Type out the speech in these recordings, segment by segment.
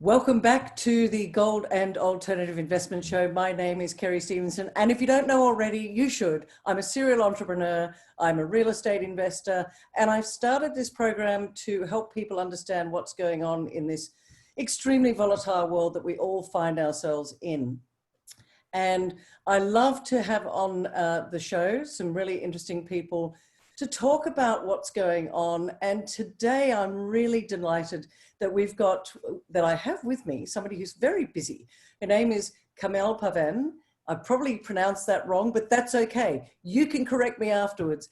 Welcome back to the Gold and Alternative Investment Show. My name is Kerry Stevenson, and if you don't know already, you should. I'm a serial entrepreneur, I'm a real estate investor, and I've started this program to help people understand what's going on in this extremely volatile world that we all find ourselves in. And I love to have on the show some really interesting people to talk about what's going on. And today I'm really delighted that I have with me somebody who's very busy. Her name is Camille Pavan. I probably pronounced that wrong, but that's okay. You can correct me afterwards.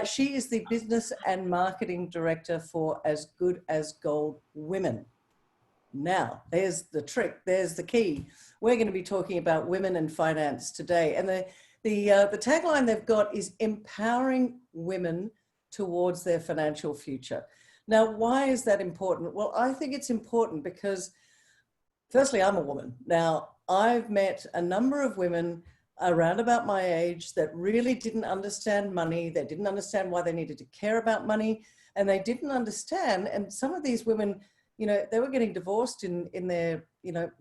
She is the Business and Marketing Director for As Good as Gold Women. Now, there's the trick, there's the key. We're going to be talking about women and finance today. And the tagline they've got is empowering women towards their financial future. Now, why is that important? Well, I think it's important because, firstly, I'm a woman. Now, I've met a number of women around about my age that really didn't understand money. They didn't understand why they needed to care about money, and they didn't understand. And some of these women, you know, they were getting divorced in their,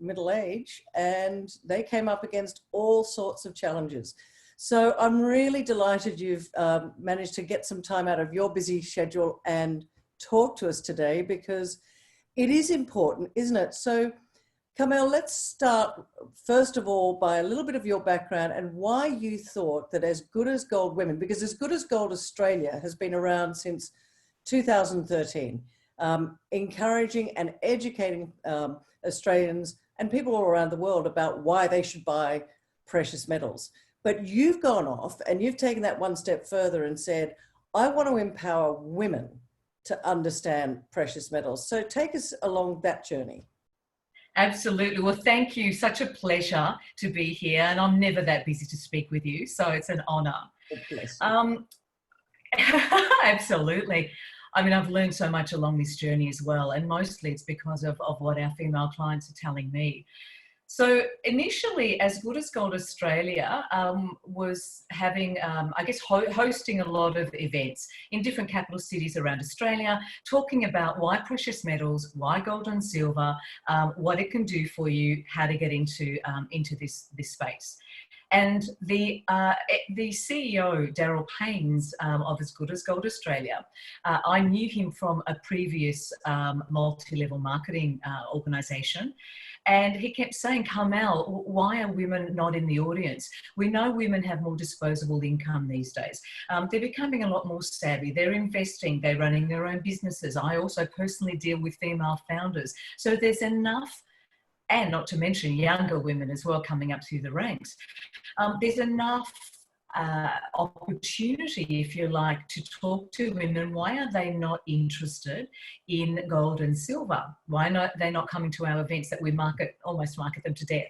middle age, and they came up against all sorts of challenges. So I'm really delighted you've managed to get some time out of your busy schedule and talk to us today, because it is important, isn't it? So Camille, let's start first of all by a little bit of your background and why you thought that As Good as Gold Women, because As Good as Gold Australia has been around since 2013, encouraging and educating Australians and people all around the world about why they should buy precious metals. But you've gone off and you've taken that one step further and said, I want to empower women to understand precious metals. So take us along that journey. Absolutely. Well, thank you. Such a pleasure to be here. And I'm never that busy to speak with you, so it's an honour. Absolutely. I mean, I've learned so much along this journey as well, and mostly it's because of what our female clients are telling me. So initially, As Good as Gold Australia was having, hosting a lot of events in different capital cities around Australia, talking about why precious metals, why gold and silver, what it can do for you, how to get into this space. And the CEO, Daryl Haynes, of As Good as Gold Australia, I knew him from a previous multi-level marketing organisation. And he kept saying, Carmelle, why are women not in the audience? We know women have more disposable income these days. They're becoming a lot more savvy. They're investing, they're running their own businesses. I also personally deal with female founders. So there's enough, and not to mention younger women as well coming up through the ranks. There's enough opportunity, if you like, to talk to women. Why are they not interested in gold and silver? Why are they not coming to our events that we almost market them to death?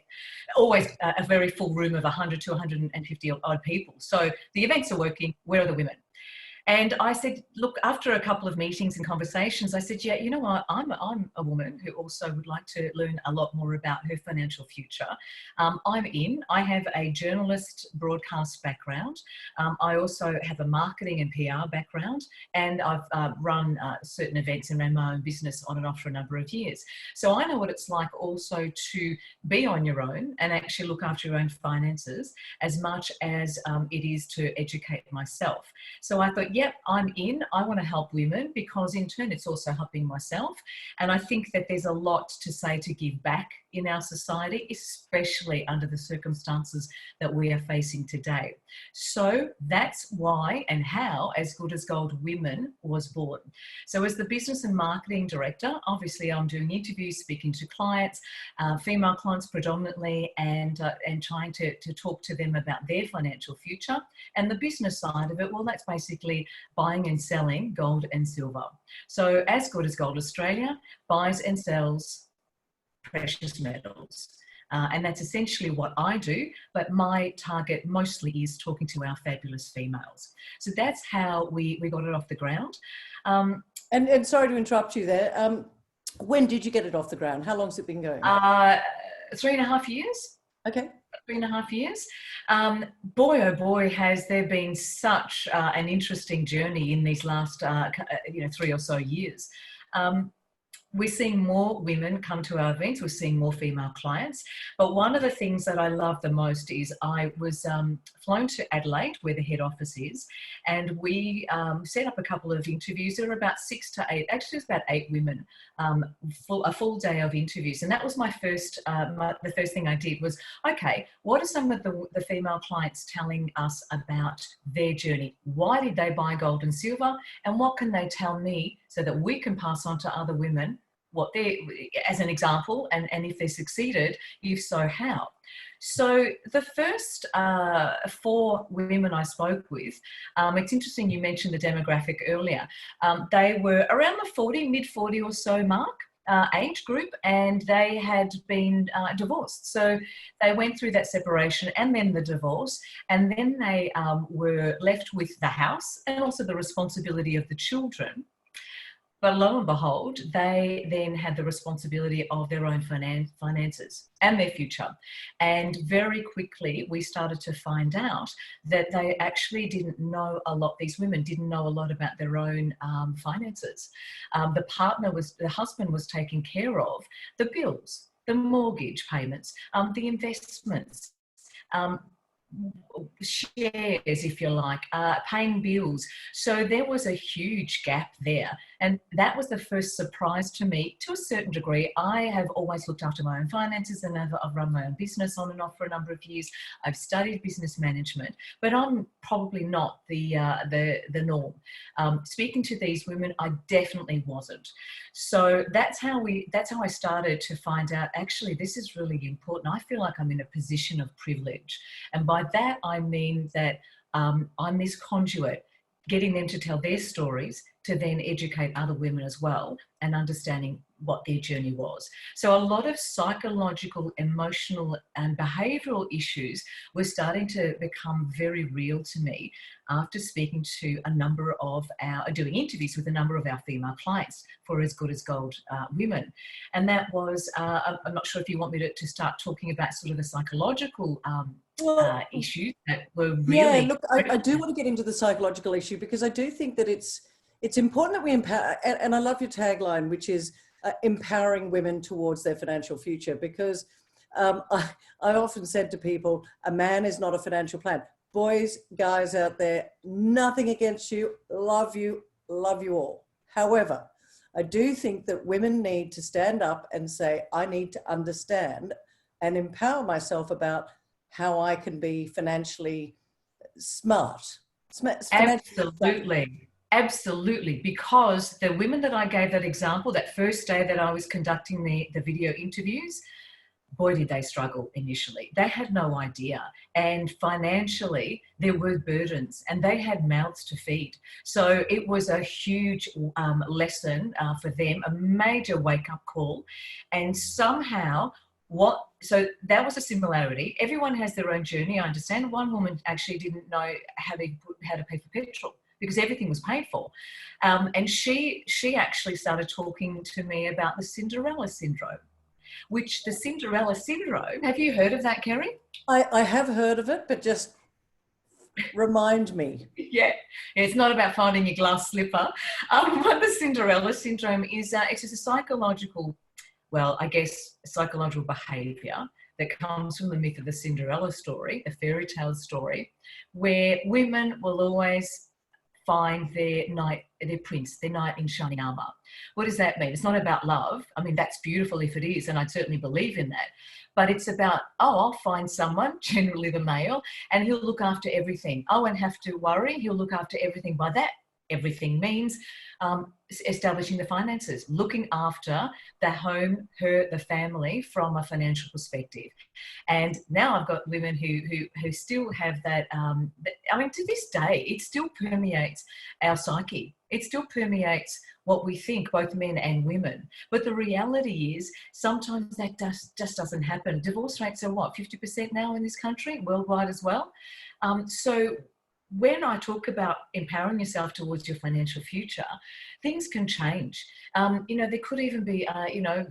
Always a very full room of 100 to 150 odd people. So the events are working. Where are the women? And I said, look, after a couple of meetings and conversations, I said, yeah, you know what, I'm a woman who also would like to learn a lot more about her financial future. I have a journalist broadcast background. I also have a marketing and PR background, and I've run certain events and ran my own business on and off for a number of years. So I know what it's like also to be on your own and actually look after your own finances as much as it is to educate myself. So I thought, yep, I'm in. I want to help women because in turn it's also helping myself. And I think that there's a lot to say to give back in our society, especially under the circumstances that we are facing today. So that's why and how As Good as Gold Women was born. So as the Business and Marketing Director, obviously I'm doing interviews, speaking to clients, female clients predominantly, and trying to talk to them about their financial future. And the business side of it, well, that's basically buying and selling gold and silver. So As Good as Gold Australia buys and sells precious metals. And that's essentially what I do, but my target mostly is talking to our fabulous females. So that's how we got it off the ground. And sorry to interrupt you there. When did you get it off the ground? How long has it been going? 3.5 years. Okay. 3.5 years. Boy, oh boy, has there been such an interesting journey in these last 3 or so years. we're seeing more women come to our events. We're seeing more female clients. But one of the things that I love the most is I was flown to Adelaide, where the head office is, and we set up a couple of interviews. There were about 6 to 8, actually it was about 8 women, a full day of interviews. And that was my first, the first thing I did was, okay, what are some of the female clients telling us about their journey? Why did they buy gold and silver? And what can they tell me so that we can pass on to other women what they, as an example, and if they succeeded, if so, how? So the first 4 women I spoke with, it's interesting you mentioned the demographic earlier. They were around the mid-40 or so mark. Age group, and they had been divorced. So they went through that separation and then the divorce, and then they were left with the house and also the responsibility of the children. But lo and behold, they then had the responsibility of their own finances and their future. And very quickly, we started to find out that they actually didn't know a lot, these women didn't know a lot about their own finances. The husband was taking care of the bills, the mortgage payments, the investments, shares, if you like, paying bills. So there was a huge gap there. And that was the first surprise to me to a certain degree. I have always looked after my own finances, and I've run my own business on and off for a number of years. I've studied business management, but I'm probably not the norm. Speaking to these women, I definitely wasn't. So that's how I started to find out, actually, this is really important. I feel like I'm in a position of privilege. And by that, I mean that I'm this conduit, getting them to tell their stories to then educate other women as well, and understanding what their journey was. So a lot of psychological, emotional and behavioural issues were starting to become very real to me after speaking to a number of doing interviews with a number of our female clients for As Good as Gold women. And that was, I'm not sure if you want me to start talking about sort of the psychological issues that were really... Yeah, look, I do want to get into the psychological issue, because I do think that it's important that we empower, and I love your tagline, which is empowering women towards their financial future, because I often said to people, a man is not a financial plan. Boys, guys out there, nothing against you, love you all. However, I do think that women need to stand up and say, I need to understand and empower myself about how I can be financially smart. Absolutely. Absolutely, because the women that I gave that example, that first day that I was conducting the video interviews, boy, did they struggle initially. They had no idea. And financially, there were burdens, and they had mouths to feed. So it was a huge lesson for them, a major wake-up call. And somehow, so that was a similarity. Everyone has their own journey. I understand one woman actually didn't know how to pay for petrol, because everything was paid for. And she actually started talking to me about the Cinderella Syndrome, which the Cinderella Syndrome, have you heard of that, Kerry? I have heard of it, but just remind me. Yeah, it's not about finding your glass slipper. What the Cinderella Syndrome is, it's just a psychological, well, I guess psychological behaviour that comes from the myth of the Cinderella story, the fairy tale story, where women will always find their prince, their knight in shining armour. What does that mean? It's not about love. I mean, that's beautiful if it is, and I certainly believe in that. But it's about, I'll find someone, generally the male, and he'll look after everything. I won't have to worry. He'll look after everything. By that, everything means establishing the finances, looking after the home, the family from a financial perspective. And now I've got women who still have that, I mean, to this day, it still permeates our psyche. It still permeates what we think, both men and women. But the reality is sometimes that just doesn't happen. Divorce rates are what, 50% now in this country, worldwide as well. So when I talk about empowering yourself towards your financial future, things can change. There could even be,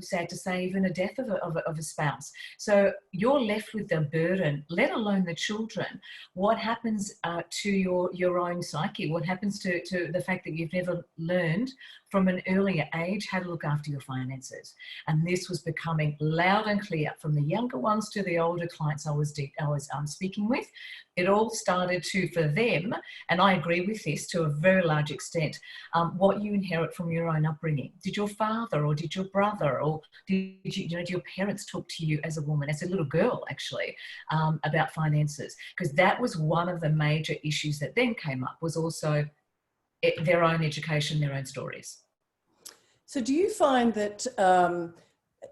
sad to say, even a death of a spouse. So you're left with the burden, let alone the children. What happens to your own psyche? What happens to the fact that you've never learned from an earlier age how to look after your finances. And this was becoming loud and clear from the younger ones to the older clients I was speaking with. It all started to, for them, and I agree with this to a very large extent, what you inherit from your own upbringing. Did your father or did your brother or did your parents talk to you as a woman, as a little girl actually, about finances? Because that was one of the major issues that then came up, was also their own education, their own stories. So do you find that,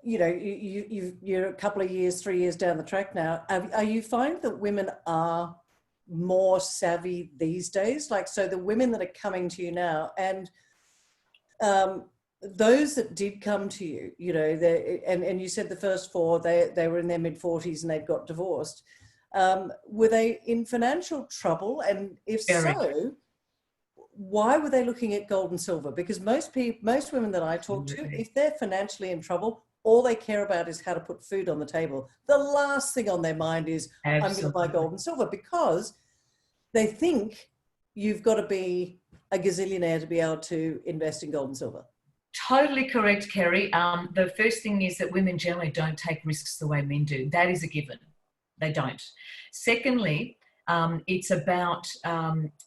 you're a couple of years, 3 years down the track now, are you finding that women are more savvy these days? Like, so the women that are coming to you now, and those that did come to you, and you said the first four, they were in their mid-40s and they'd got divorced. Were they in financial trouble? And if so, why were they looking at gold and silver? Because most women that I talk to, if they're financially in trouble, all they care about is how to put food on the table. The last thing on their mind is, I'm going to buy gold and silver, because they think you've got to be a gazillionaire to be able to invest in gold and silver. Totally correct, Kerry. The first thing is that women generally don't take risks the way men do. That is a given. They don't. Secondly, it's about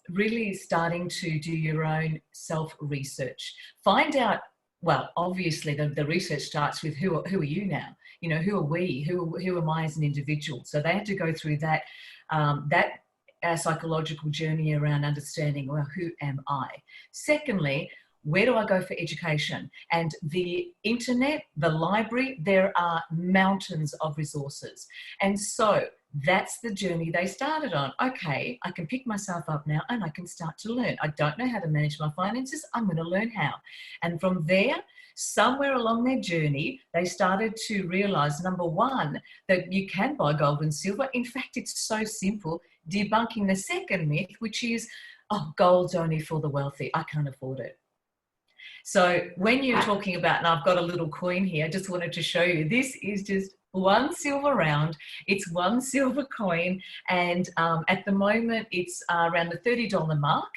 really starting to do your own self-research. Find out, well, obviously the research starts with who are you now? Who are we? Who am I as an individual? So they had to go through that psychological journey around understanding, well, who am I? Secondly, where do I go for education? And the internet, the library, there are mountains of resources. And so that's the journey they started on. Okay, I can pick myself up now and I can start to learn. I don't know how to manage my finances. I'm going to learn how. And from there, somewhere along their journey, they started to realize, number one, that you can buy gold and silver. In fact, it's so simple, debunking the second myth, which is, oh, gold's only for the wealthy. I can't afford it. So when you're talking about, and I've got a little coin here, I just wanted to show you, this is just one silver round. It's one silver coin. And at the moment, it's around the $30 mark.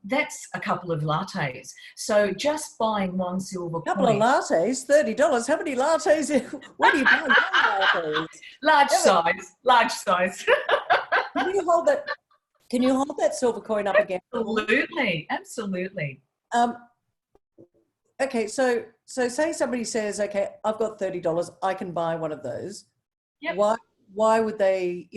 That's a couple of lattes. So just buying one silver coin. Couple of lattes, $30. How many lattes? What do you buy? Lattes? Large size. Can you hold that silver coin up again? Absolutely. Okay, so say somebody says, okay, I've got $30, I can buy one of those. Yep. Why would they,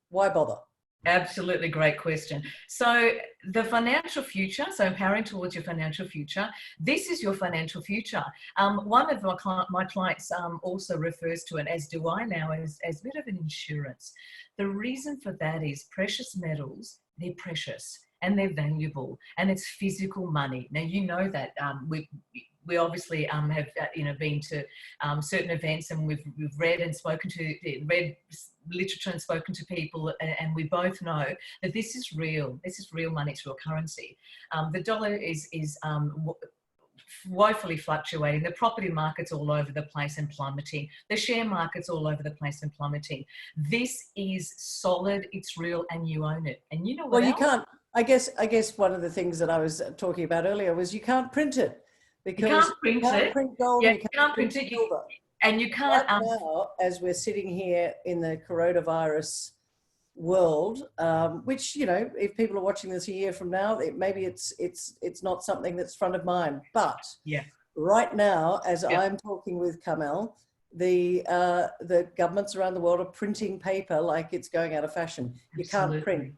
why bother? Absolutely, great question. So the financial future, so empowering towards your financial future, this is your financial future. One of my clients also refers to it, as do I now, as a bit of an insurance. The reason for that is precious metals, they're precious and they're valuable, and it's physical money. Now, you know that we obviously have been to certain events, and we've read and read literature and spoken to people, and we both know that this is real. This is real money. It's real currency. The dollar is woefully fluctuating. The property market's all over the place and plummeting. The share market's all over the place and plummeting. This is solid. It's real, and you own it. And you know what? Well, you can't. I guess one of the things that I was talking about earlier was you can't print it. Because you can't print gold, yeah, you can't print silver. And you can't... Right now, as we're sitting here in the coronavirus world, which, if people are watching this a year from now, maybe it's not something that's front of mind. But right now, as I'm talking with Carmelle, the governments around the world are printing paper like it's going out of fashion. You can't print.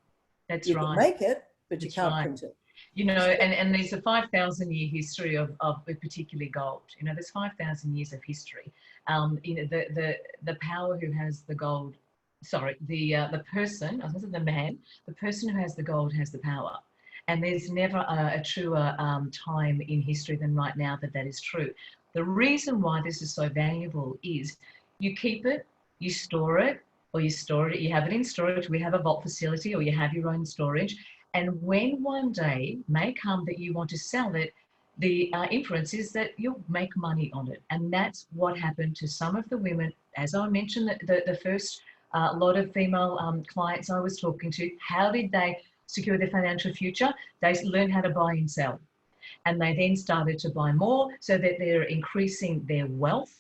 That's you right. can make it, but you can't print it. And there's a 5,000-year history of particularly gold. There's 5,000 years of history. The power who has the gold, the person, other than the man, the person who has the gold has the power. And there's never a truer time in history than right now that is true. The reason why this is so valuable is you keep it, you store it, or you store it, you have it in storage. We have a vault facility, or you have your own storage. And when one day may come that you want to sell it, the inference is that you'll make money on it. And that's what happened to some of the women. As I mentioned, the first lot of female clients I was talking to, how did they secure their financial future? They learned how to buy and sell. and they then started to buy more so that they're increasing their wealth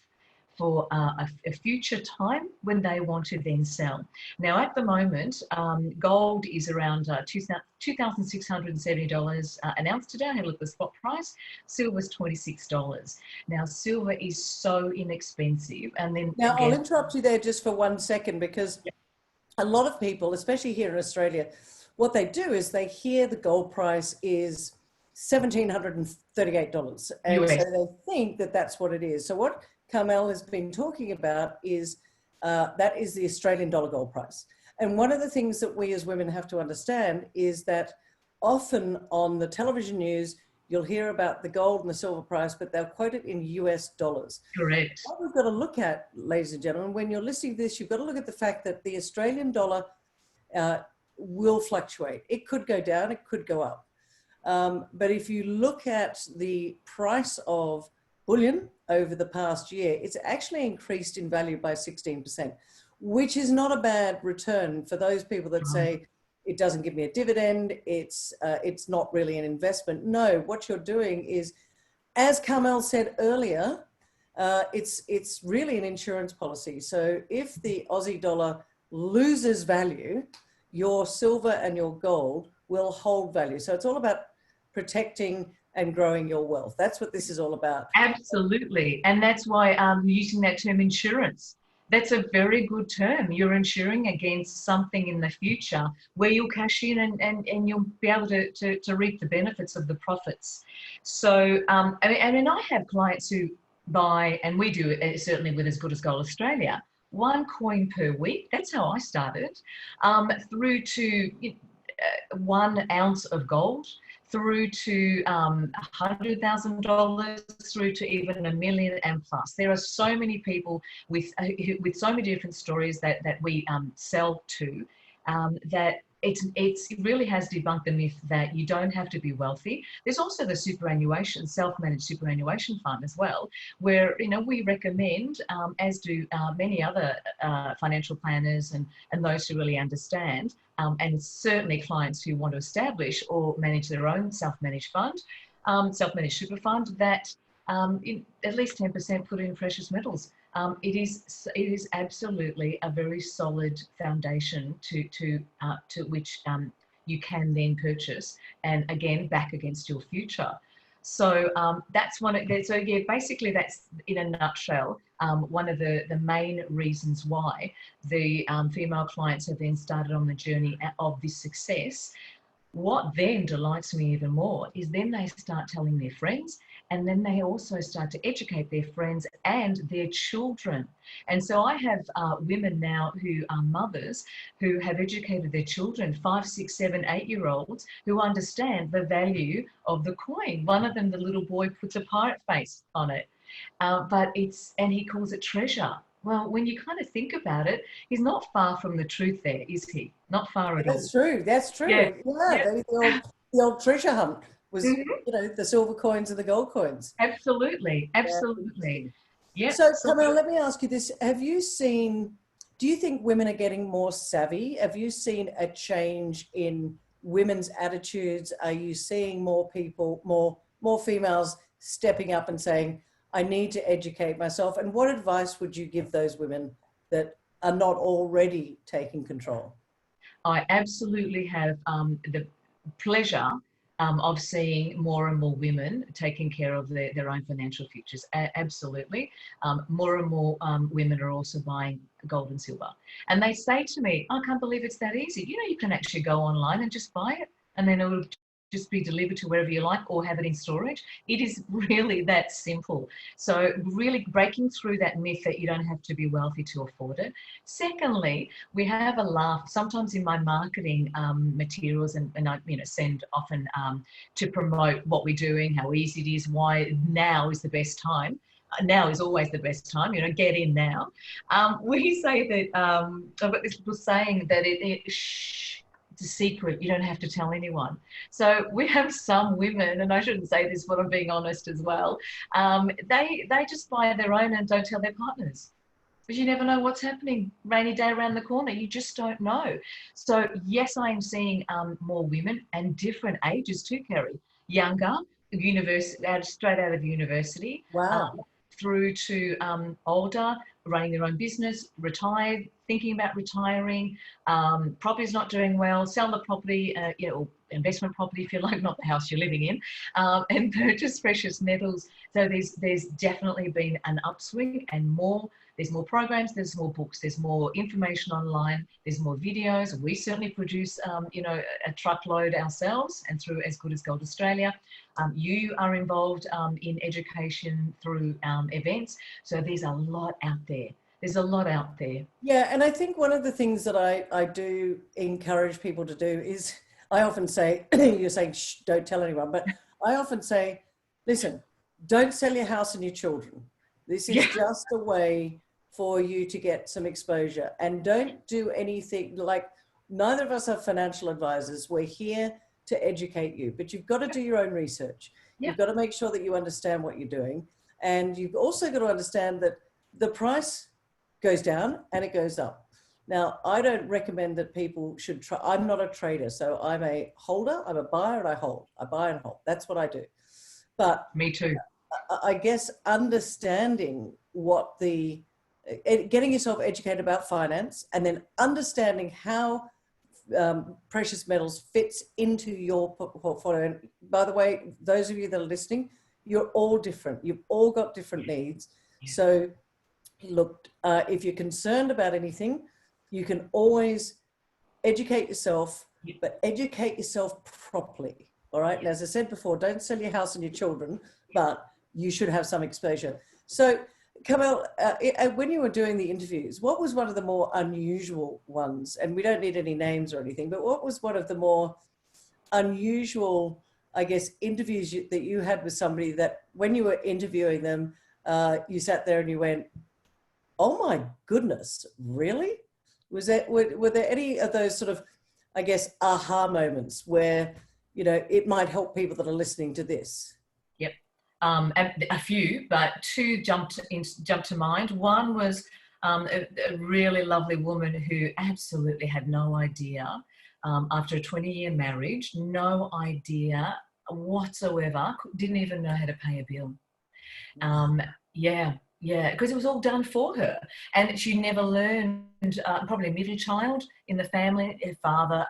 for a future time when they want to then sell. Now, at the moment, gold is around $2,670 an ounce today. I had a look at the spot price. Silver's $26. Now, silver is so inexpensive. And then now again, I'll interrupt you there just for 1 second, because a lot of people, especially here in Australia, what they do is they hear the gold price is $1,738, and US. so they think that that's what it is. So what Carmelle has been talking about is that is the Australian dollar gold price. And one of the things that we as women have to understand is that often on the television news, you'll hear about the gold and the silver price, but they'll quote it in US dollars. Correct. What we've got to look at, ladies and gentlemen, when you're listening to this, you've got to look at the fact that the Australian dollar will fluctuate. It could go down, it could go up. But if you look at the price of bullion over the past year, it's actually increased in value by 16%, which is not a bad return for those people that say, it doesn't give me a dividend, it's not really an investment. No, what you're doing is, as Carmelle said earlier, it's really an insurance policy. So if the Aussie dollar loses value, your silver and your gold will hold value. So it's all about protecting and growing your wealth. That's what this is all about. Absolutely. And that's why using that term insurance, that's a very good term. You're insuring against something in the future where you'll cash in and you'll be able to reap the benefits of the profits. So, I mean, I have clients who buy, and we do it certainly with As Good as Gold Australia, 1 coin per week. That's how I started, through to 1 ounce of gold, through to $100,000, through to even $1 million and plus. There are so many people with so many different stories that we sell to, that it really has debunked the myth that you don't have to be wealthy. There's also the superannuation, self-managed superannuation fund as well, where we recommend, as do many other financial planners and those who really understand, and certainly clients who want to establish or manage their own self-managed fund, self-managed super fund, that at least 10% put in precious metals. It is absolutely a very solid foundation to which you can then purchase, and again back against your future. So that's one. So yeah, basically that's in a nutshell one of the main reasons why the female clients have then started on the journey of this success. What then delights me even more is then they start telling their friends, and then they also start to educate their friends and their children. And so I have women now who are mothers who have educated their children, 5, 6, 7, 8-year-olds, who understand the value of the coin. One of them, the little boy, puts a pirate face on it, and he calls it treasure. Well, when you kind of think about it, he's not far from the truth there, is he? Not far at all. That's true. That's true. Yeah. The old treasure hunt was, the silver coins and the gold coins. Absolutely. Absolutely. Yeah. So, Camille, let me ask you this. Do you think women are getting more savvy? Have you seen a change in women's attitudes? Are you seeing more people, more females stepping up and saying, I need to educate myself? And what advice would you give those women that are not already taking control? I absolutely have the pleasure of seeing more and more women taking care of their own financial futures. Absolutely. More and more women are also buying gold and silver. And they say to me, I can't believe it's that easy. You can actually go online and just buy it, and then it'll just be delivered to wherever you like, or have it in storage. It is really that simple. So really breaking through that myth that you don't have to be wealthy to afford it. Secondly, we have a laugh sometimes in my marketing materials, and I send often to promote what we're doing, how easy it is, why now is the best time. Now is always the best time, get in now. We say that, I've got this little saying that it's a secret, you don't have to tell anyone. So we have some women, and I shouldn't say this, but I'm being honest as well, they just buy their own and don't tell their partners. Because you never know what's happening, rainy day around the corner, you just don't know. So yes, I am seeing more women, and different ages too, Kerry. Younger, straight out of university, Wow. through to older, running their own business, retired, thinking about retiring, property's not doing well, sell the property, or investment property if you like, not the house you're living in, and purchase precious metals. So there's definitely been an upswing, and there's more programs, there's more books, there's more information online, there's more videos. We certainly produce, a truckload ourselves and through As Good as Gold Australia. You are involved in education through events. So there's a lot out there. There's a lot out there. Yeah, and I think one of the things that I do encourage people to do is, I often say, you're saying, shh, don't tell anyone, but I often say, listen, don't sell your house and your children. This is just a way for you to get some exposure, and don't do anything like, neither of us are financial advisors. We're here to educate you, but you've got to do your own research. You've got to make sure that you understand what you're doing. And you've also got to understand that the price goes down and it goes up. Now, I don't recommend that people should try. I'm not a trader, so I'm a holder. I'm a buyer and I hold. I buy and hold. That's what I do. But me too. I guess understanding getting yourself educated about finance, and then understanding how precious metals fits into your portfolio. And by the way, those of you that are listening, you're all different. You've all got different needs. So look, if you're concerned about anything, you can always educate yourself, but educate yourself properly. All right. And as I said before, don't sell your house and your children, but you should have some exposure. So Camille, when you were doing the interviews, what was one of the more unusual ones? And we don't need any names or anything, but what was one of the more unusual, I guess, interviews that you had with somebody that when you were interviewing them, you sat there and you went, oh my goodness, really? Were there any of those sort of, I guess, aha moments where, it might help people that are listening to this? Yep. A few, but two jumped to mind. One was a really lovely woman who absolutely had no idea, after a 20-year marriage, no idea whatsoever, didn't even know how to pay a bill. Because it was all done for her, and she never learned. Probably a middle child in the family. Her father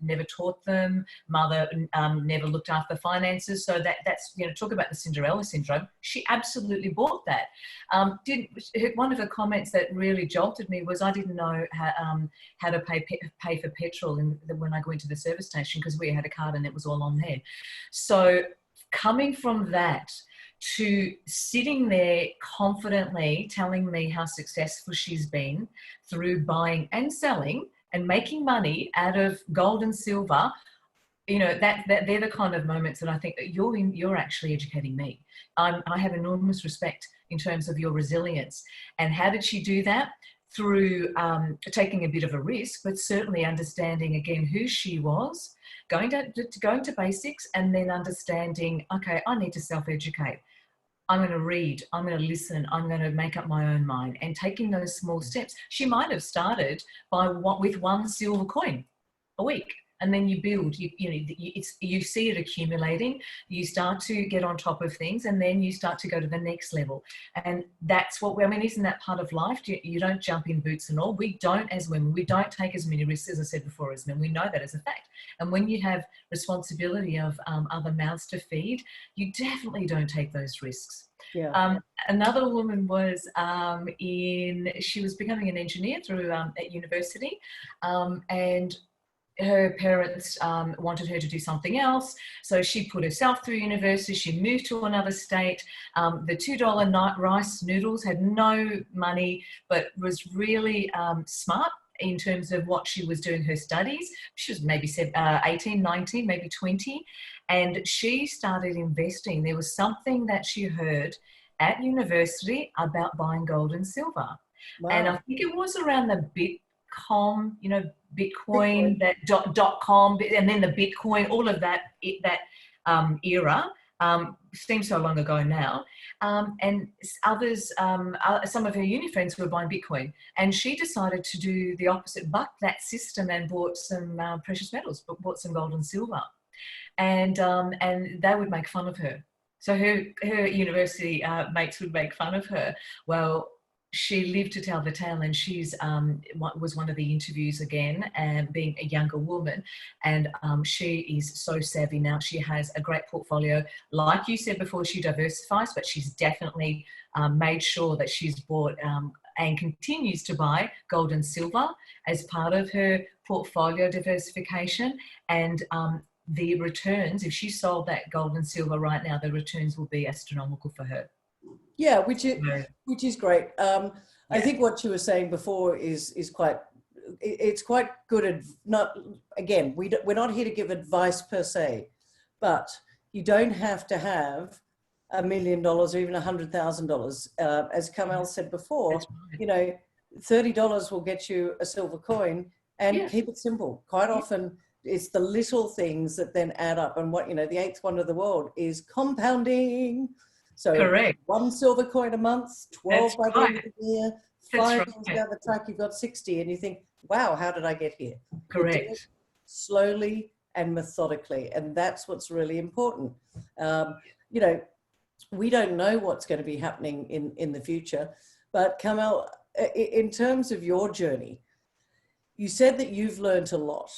never taught them. Mother never looked after the finances. So that's talk about the Cinderella Syndrome. She absolutely bought that. One of her comments that really jolted me was, I didn't know how to pay for petrol when I go into the service station, because we had a card and it was all on there. So coming from that to sitting there confidently telling me how successful she's been through buying and selling and making money out of gold and silver, that they're the kind of moments that I think that you're actually educating me. I have enormous respect in terms of your resilience. And how did she do that? Through taking a bit of a risk, but certainly understanding again who she was, going to basics, and then understanding, okay, I need to self-educate. I'm going to read, I'm going to listen, I'm going to make up my own mind, and taking those small steps. She might have started with one silver coin a week, and then you build. You see it accumulating. You start to get on top of things, and then you start to go to the next level. And that's isn't that part of life? You don't jump in boots and all. We don't, as women, we don't take as many risks, as I said before, as men. We know that as a fact. And when you have responsibility of other mouths to feed, you definitely don't take those risks. Yeah. Another woman was she was becoming an engineer through at university, and her parents wanted her to do something else. So she put herself through university. She moved to another state. The $2 rice noodles, had no money, but was really smart in terms of what she was doing, her studies. She was maybe 18, 19, maybe 20. And she started investing. There was something that she heard at university about buying gold and silver. Wow. And I think it was around the Bitcoin, Bitcoin, that .com, and then the Bitcoin, all of that era. Seems so long ago now. And others, some of her uni friends were buying Bitcoin, and she decided to do the opposite, buck that system, and bought some precious metals, bought some gold and silver. and they would make fun of her. So her university mates would make fun of her. Well, she lived to tell the tale, and she's was one of the interviews again, and being a younger woman, and she is so savvy now. She has a great portfolio. Like you said before, she diversifies, but she's definitely made sure that she's bought and continues to buy gold and silver as part of her portfolio diversification. And the returns, if she sold that gold and silver right now, the returns will be astronomical for her. Yeah, which is great. I think what you were saying before is quite, it's quite good. Not again, we're not here to give advice per se, but you don't have to have $1 million or even $100,000. As Carmelle said before, Right. you know, $30 will get you a silver coin, and keep it simple. Quite often, it's the little things that then add up. And what, you know, the eighth wonder of the world is compounding. So Correct. 1 silver coin a month, 12 by the end of the year, 5 years down the track, you've got 60, and you think, wow, how did I get here? Correct. Slowly and methodically, and that's what's really important. You know, we don't know what's going to be happening in the future, but Carmelle, in terms of your journey, you said that you've learned a lot.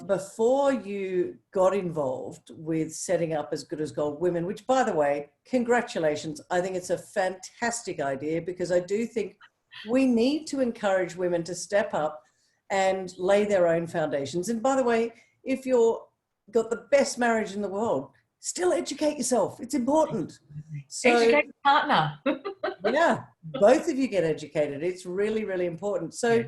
Before you got involved with setting up As Good as Gold Women, which, by the way, congratulations. I think it's a fantastic idea, because I do think we need to encourage women to step up and lay their own foundations. And by the way, if you're got the best marriage in the world, still educate yourself. It's important. So, educate your partner. Yeah, both of you get educated. It's really, really important. So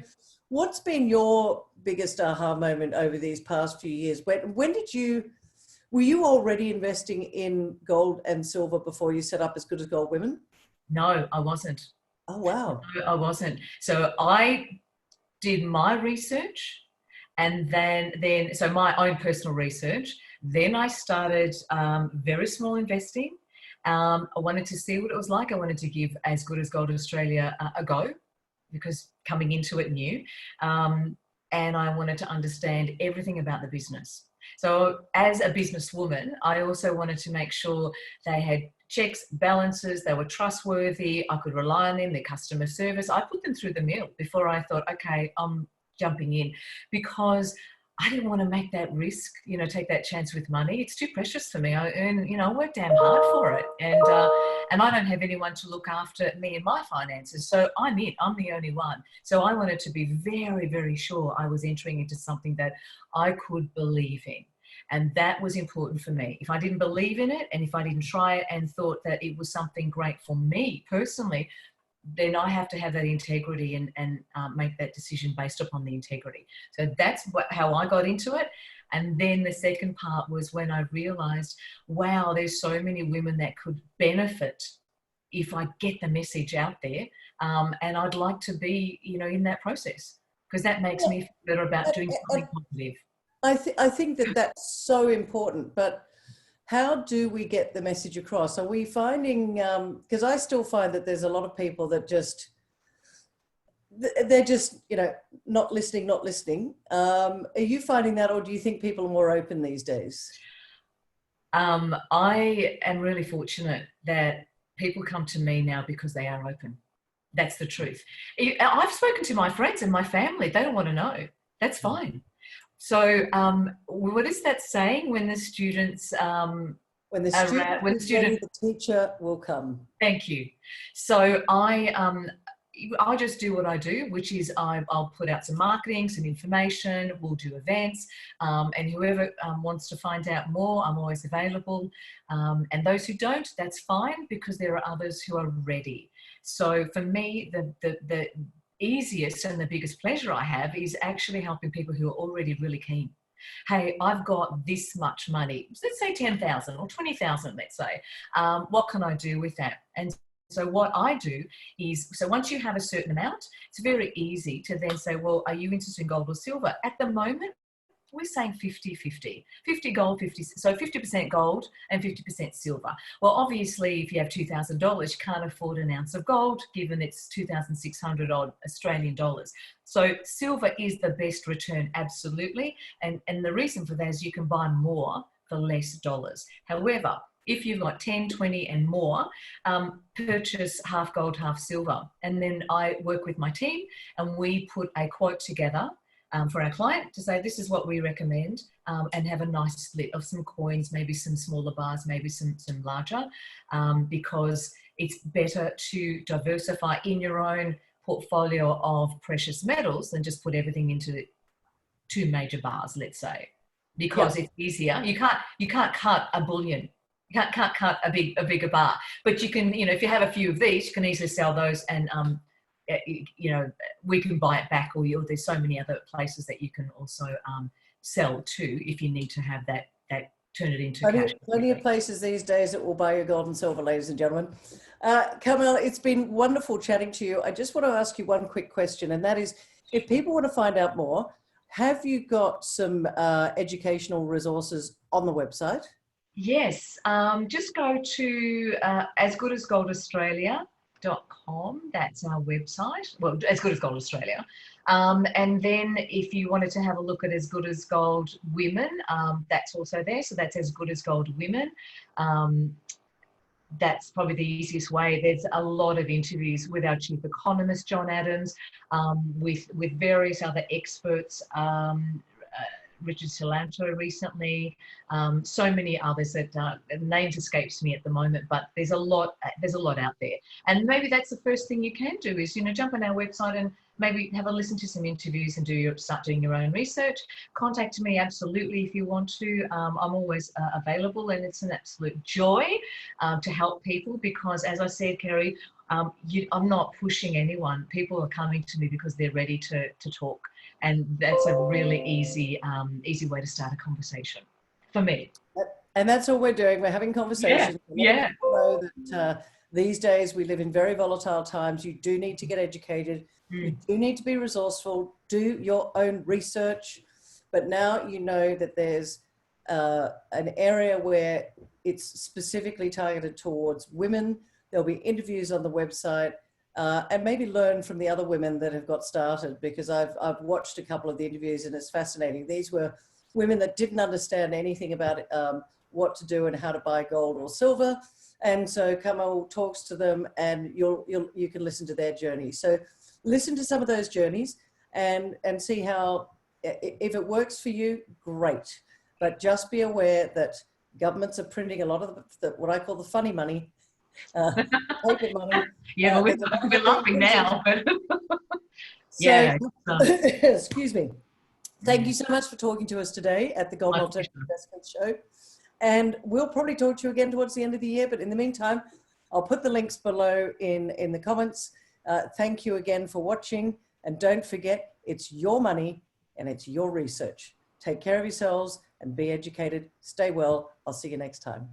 what's been your biggest aha moment over these past few years? When did were you already investing in gold and silver before you set up As Good as Gold Women? No, I wasn't. Oh, wow. No, I wasn't. So I did my research, and then so my own personal research. Then I started very small investing. I wanted to see what it was like. I wanted to give As Good as Gold Australia a go, because coming into it new. And I wanted to understand everything about the business. So as a businesswoman, I also wanted to make sure they had checks, balances, they were trustworthy, I could rely on them, their customer service. I put them through the mill before I thought, okay, I'm jumping in, because I didn't want to make that risk, you know, take that chance with money. It's too precious for me. I earn, you know, I work damn hard for it. And I don't have anyone to look after me and my finances. So I'm it. I'm the only one. So I wanted to be very, very sure I was entering into something that I could believe in. And that was important for me. If I didn't believe in it, and if I didn't try it and thought that it was something great for me personally, then I have to have that integrity and make that decision based upon the integrity. So that's how I got into it. And then the second part was when I realized, wow, there's so many women that could benefit if I get the message out there. And I'd like to be, you know, in that process, because that makes me feel better about doing something positive. I think that that's so important, but how do we get the message across? Are we finding, because I still find that there's a lot of people that they're just, you know, not listening. Are you finding that, or do you think people are more open these days? I am really fortunate that people come to me now because they are open. That's the truth. I've spoken to my friends and my family. They don't want to know. That's fine. So what is that saying? When the students when the student is ready, the teacher will come. Thank you. So I just do what I do, which is I'll put out some marketing, some information, we'll do events, and whoever wants to find out more, I'm always available. And those who don't, that's fine, because there are others who are ready. So for me, the easiest and the biggest pleasure I have is actually helping people who are already really keen. Hey, I've got this much money, let's say 10,000 or 20,000, let's say. What can I do with that? And so what I do is, so once you have a certain amount, it's very easy to then say, well, are you interested in gold or silver? At the moment, we're saying 50-50. 50 gold, 50, so 50% gold and 50% silver. Well, obviously, if you have $2,000, you can't afford an ounce of gold, given it's 2,600 odd Australian dollars. So silver is the best return, absolutely. And the reason for that is you can buy more for less dollars. However, if you've got 10, 20 and more, purchase half gold, half silver. And then I work with my team and we put a quote together for our client to say, this is what we recommend, and have a nice split of some coins, maybe some smaller bars, maybe some larger, because it's better to diversify in your own portfolio of precious metals than just put everything into 2 major bars, let's say, because it's easier. You can't cut a bullion. You can't cut a bigger bar, but you can, if you have a few of these, you can easily sell those, and we can buy it back, or there's so many other places that you can also sell to if you need to have that turn it into cash. Plenty of places these days that will buy your gold and silver, ladies and gentlemen. Carmelle, it's been wonderful chatting to you. I just want to ask you one quick question, and that is, if people want to find out more, have you got some educational resources on the website? Yes, just go to asgoodasgoldaustralia.com. That's our website. Well, As Good as Gold Australia. And then if you wanted to have a look at As Good as Gold Women, that's also there. So that's As Good as Gold Women. That's probably the easiest way. There's a lot of interviews with our chief economist, John Adams, with various other experts, Richard Salanto recently, so many others that names escapes me at the moment, but there's a lot out there. And maybe that's the first thing you can do is, jump on our website and maybe have a listen to some interviews and start doing your own research. Contact me absolutely if you want to. I'm always available, and it's an absolute joy to help people, because as I said, Kerry, I'm not pushing anyone. People are coming to me because they're ready to talk. And that's a really easy way to start a conversation for me. And that's all we're doing. We're having conversations. Yeah. Know that these days we live in very volatile times. You do need to get educated. You do need to be resourceful. Do your own research. But now you know that there's an area where it's specifically targeted towards women. There'll be interviews on the website. And maybe learn from the other women that have got started, because I've watched a couple of the interviews and it's fascinating. These were women that didn't understand anything about what to do and how to buy gold or silver. And so Camille talks to them, and you can listen to their journey. So listen to some of those journeys and see how, if it works for you, great. But just be aware that governments are printing a lot of what I call the funny money. Paper money. Yeah, we're laughing now. So, excuse me. Thank you so much for talking to us today at the Gold and Alternative Investment Show. And we'll probably talk to you again towards the end of the year. But in the meantime, I'll put the links below in the comments. Thank you again for watching. And don't forget, it's your money and it's your research. Take care of yourselves and be educated. Stay well. I'll see you next time.